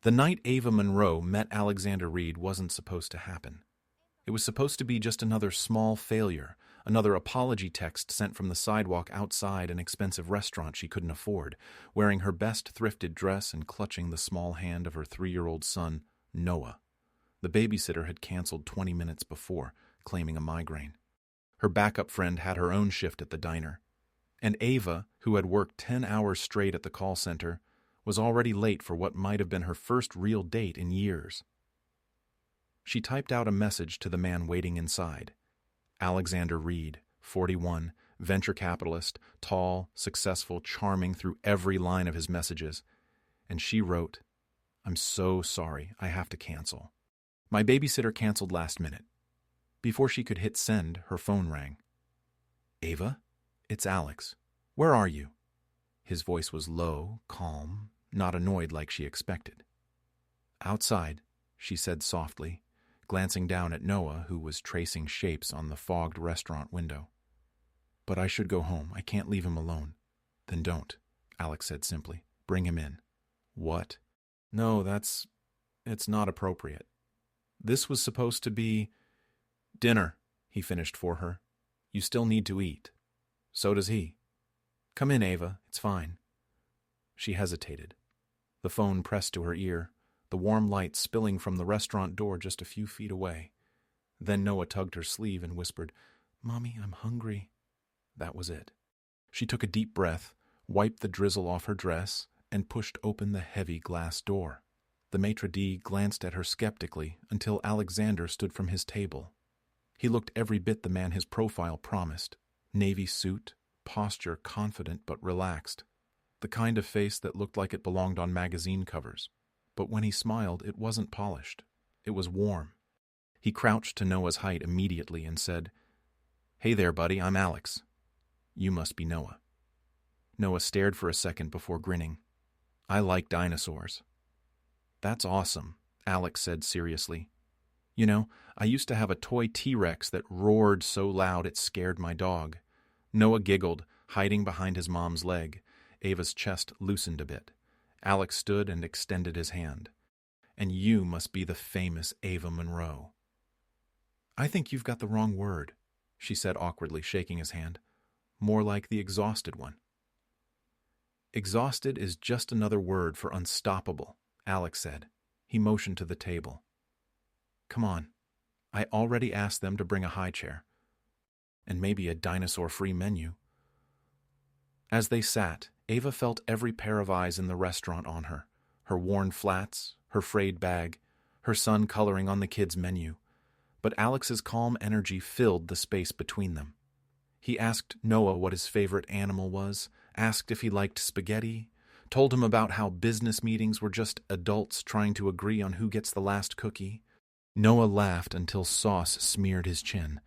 The night Ava Monroe met Alexander Reed wasn't supposed to happen. It was supposed to be just another small failure, another apology text sent from the sidewalk outside an expensive restaurant she couldn't afford, wearing her best thrifted dress and clutching the small hand of her 3-year-old son, Noah. The babysitter had canceled 20 minutes before, claiming a migraine. Her backup friend had her own shift at the diner. And Ava, who had worked 10 hours straight at the call center, was already late for what might have been her first real date in years. She typed out a message to the man waiting inside. Alexander Reed, 41, venture capitalist, tall, successful, charming through every line of his messages. And she wrote, "I'm so sorry, I have to cancel. My babysitter canceled last minute." Before she could hit send, her phone rang. "Ava? It's Alex. Where are you?" His voice was low, calm, not annoyed like she expected. "Outside," she said softly, glancing down at Noah, who was tracing shapes on the fogged restaurant window. "But I should go home. I can't leave him alone." "Then don't," Alex said simply. "Bring him in." "What?" "No, it's not appropriate. This was supposed to be dinner," he finished for her. "You still need to eat. So does he. Come in, Ava. It's fine." She hesitated. The phone pressed to her ear, the warm light spilling from the restaurant door just a few feet away. Then Noah tugged her sleeve and whispered, "Mommy, I'm hungry." That was it. She took a deep breath, wiped the drizzle off her dress, and pushed open the heavy glass door. The maitre d' glanced at her skeptically until Alexander stood from his table. He looked every bit the man his profile promised. Navy suit, posture confident but relaxed. The kind of face that looked like it belonged on magazine covers. But when he smiled, it wasn't polished. It was warm. He crouched to Noah's height immediately and said, "Hey there, buddy, I'm Alex. You must be Noah." Noah stared for a second before grinning. "I like dinosaurs." "That's awesome," Alex said seriously. "You know, I used to have a toy T-Rex that roared so loud it scared my dog." Noah giggled, hiding behind his mom's leg. Ava's chest loosened a bit. Alex stood and extended his hand. "And you must be the famous Ava Monroe." "I think you've got the wrong word," she said awkwardly, shaking his hand. "More like the exhausted one." "Exhausted is just another word for unstoppable," Alex said. He motioned to the table. "Come on. I already asked them to bring a high chair. And maybe a dinosaur-free menu." As they sat, Ava felt every pair of eyes in the restaurant on her. Her worn flats, her frayed bag, her son coloring on the kids' menu. But Alex's calm energy filled the space between them. He asked Noah what his favorite animal was, asked if he liked spaghetti, told him about how business meetings were just adults trying to agree on who gets the last cookie. Noah laughed until sauce smeared his chin.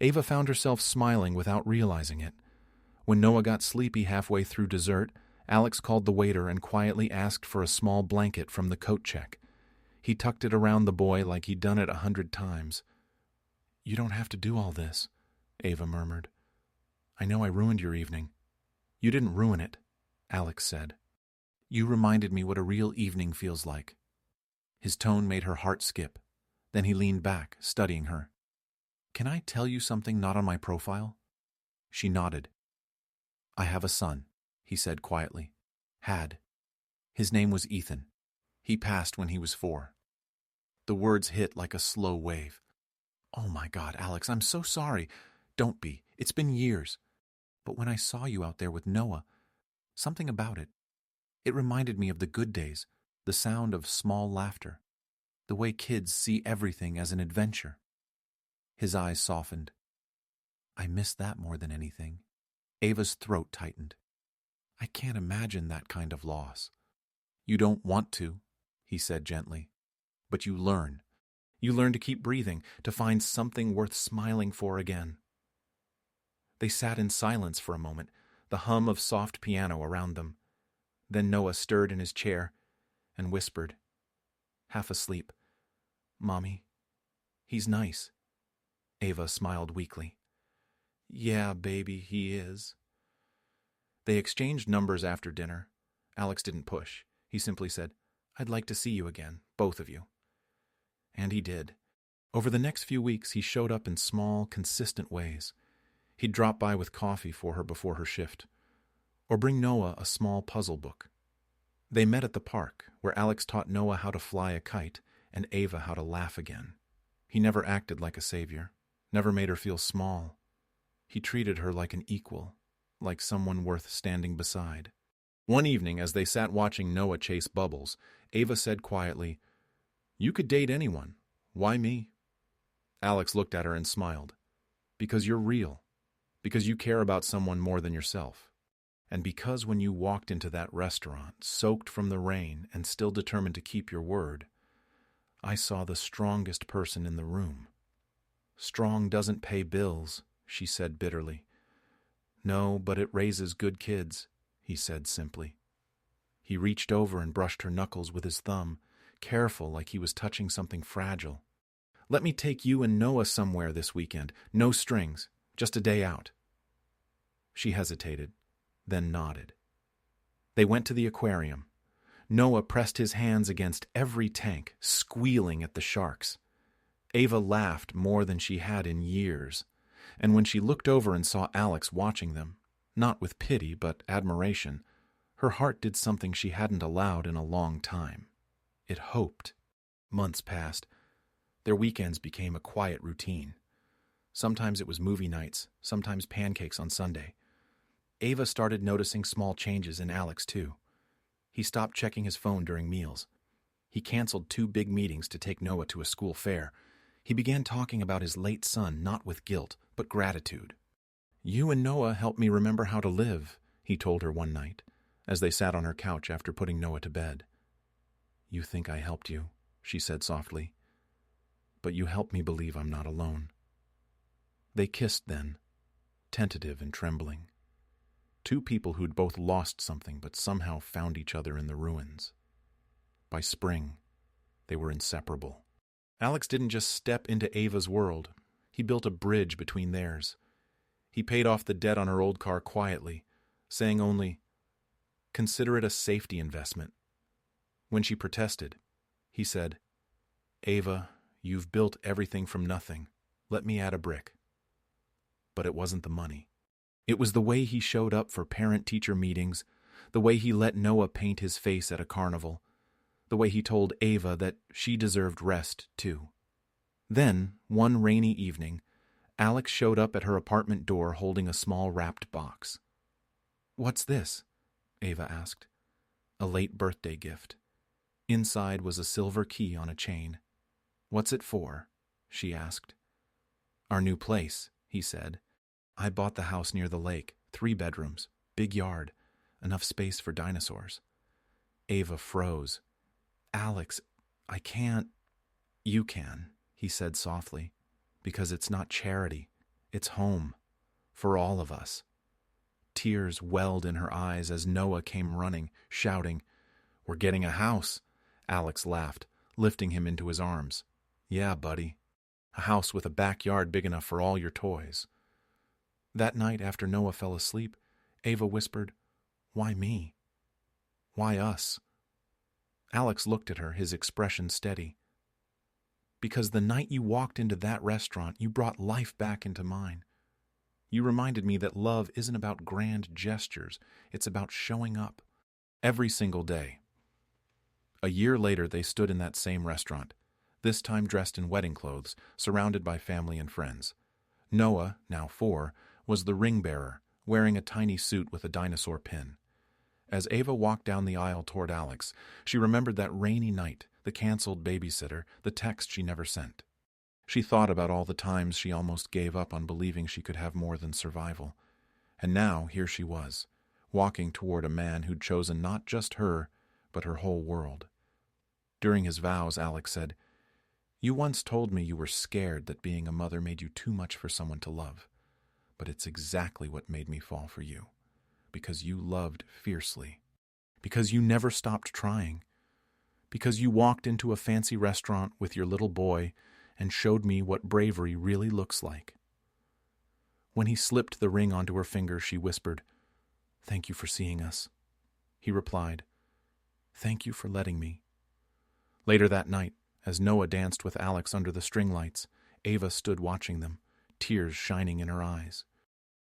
Ava found herself smiling without realizing it. When Noah got sleepy halfway through dessert, Alex called the waiter and quietly asked for a small blanket from the coat check. He tucked it around the boy like he'd done it 100 times. "You don't have to do all this," Ava murmured. "I know I ruined your evening." "You didn't ruin it," Alex said. "You reminded me what a real evening feels like." His tone made her heart skip. Then he leaned back, studying her. "Can I tell you something not on my profile?" She nodded. "I have a son," he said quietly. "Had. His name was Ethan. He passed when he was 4. The words hit like a slow wave. "Oh my God, Alex, I'm so sorry." "Don't be. It's been years. But when I saw you out there with Noah, something about it. It reminded me of the good days, the sound of small laughter, the way kids see everything as an adventure." His eyes softened. "I miss that more than anything." Ava's throat tightened. "I can't imagine that kind of loss." "You don't want to," he said gently. "But you learn. You learn to keep breathing, to find something worth smiling for again." They sat in silence for a moment, the hum of soft piano around them. Then Noah stirred in his chair and whispered, half asleep, "Mommy, he's nice." Ava smiled weakly. "Yeah, baby, he is." They exchanged numbers after dinner. Alex didn't push. He simply said, I'd like to see you again, both of you. And he did. Over the next few weeks, he showed up in small, consistent ways. He'd drop by with coffee for her before her shift, or bring Noah a small puzzle book. They met at the park, where Alex taught Noah how to fly a kite and Ava how to laugh again. He never acted like a savior, never made her feel small. He treated her like an equal, like someone worth standing beside. One evening, as they sat watching Noah chase bubbles, Ava said quietly, "You could date anyone. Why me?" Alex looked at her and smiled. "Because you're real. Because you care about someone more than yourself. And because when you walked into that restaurant, soaked from the rain and still determined to keep your word, I saw the strongest person in the room." "Strong doesn't pay bills," she said bitterly. "No, but it raises good kids," he said simply. He reached over and brushed her knuckles with his thumb, careful like he was touching something fragile. "Let me take you and Noah somewhere this weekend. No strings, just a day out." She hesitated, then nodded. They went to the aquarium. Noah pressed his hands against every tank, squealing at the sharks. Ava laughed more than she had in years, and when she looked over and saw Alex watching them, not with pity but admiration, her heart did something she hadn't allowed in a long time. It hoped. Months passed. Their weekends became a quiet routine. Sometimes it was movie nights, sometimes pancakes on Sunday. Ava started noticing small changes in Alex, too. He stopped checking his phone during meals. He canceled 2 big meetings to take Noah to a school fair. He began talking about his late son, not with guilt, but gratitude. "You and Noah helped me remember how to live," he told her one night, as they sat on her couch after putting Noah to bed. "You think I helped you," she said softly, "but you helped me believe I'm not alone." They kissed then, tentative and trembling. 2 people who'd both lost something but somehow found each other in the ruins. By spring, they were inseparable. Alex didn't just step into Ava's world. He built a bridge between theirs. He paid off the debt on her old car quietly, saying only, "Consider it a safety investment." When she protested, he said, "Ava, you've built everything from nothing. Let me add a brick." But it wasn't the money. It was the way he showed up for parent-teacher meetings, the way he let Noah paint his face at a carnival, the way he told Ava that she deserved rest, too. Then, one rainy evening, Alex showed up at her apartment door holding a small wrapped box. "What's this?" Ava asked. "A late birthday gift." Inside was a silver key on a chain. "What's it for?" she asked. "Our new place," he said. "I bought the house near the lake, 3 bedrooms, big yard, enough space for dinosaurs." Ava froze. "Alex, I can't." "You can," he said softly, "because it's not charity. It's home. For all of us." Tears welled in her eyes as Noah came running, shouting, "We're getting a house." Alex laughed, lifting him into his arms. "Yeah, buddy. A house with a backyard big enough for all your toys." That night, after Noah fell asleep, Ava whispered, "Why me? Why us?" Alex looked at her, his expression steady. "Because the night you walked into that restaurant, you brought life back into mine. You reminded me that love isn't about grand gestures, it's about showing up. Every single day." A year later, they stood in that same restaurant, this time dressed in wedding clothes, surrounded by family and friends. Noah, now 4, was the ring bearer, wearing a tiny suit with a dinosaur pin. As Ava walked down the aisle toward Alex, she remembered that rainy night, the canceled babysitter, the text she never sent. She thought about all the times she almost gave up on believing she could have more than survival. And now, here she was, walking toward a man who'd chosen not just her, but her whole world. During his vows, Alex said, "You once told me you were scared that being a mother made you too much for someone to love. But it's exactly what made me fall for you. Because you loved fiercely. Because you never stopped trying. Because you walked into a fancy restaurant with your little boy and showed me what bravery really looks like." When he slipped the ring onto her finger, she whispered, "Thank you for seeing us." He replied, "Thank you for letting me." Later that night, as Noah danced with Alex under the string lights, Ava stood watching them, tears shining in her eyes.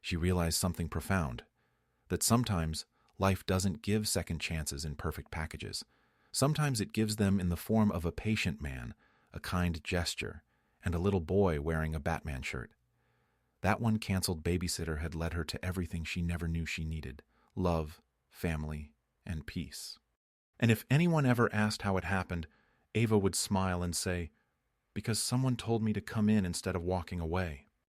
She realized something profound, that sometimes life doesn't give second chances in perfect packages. Sometimes it gives them in the form of a patient man, a kind gesture, and a little boy wearing a Batman shirt. That one canceled babysitter had led her to everything she never knew she needed: love, family, and peace. And if anyone ever asked how it happened, Ava would smile and say, "Because someone told me to come in instead of walking away."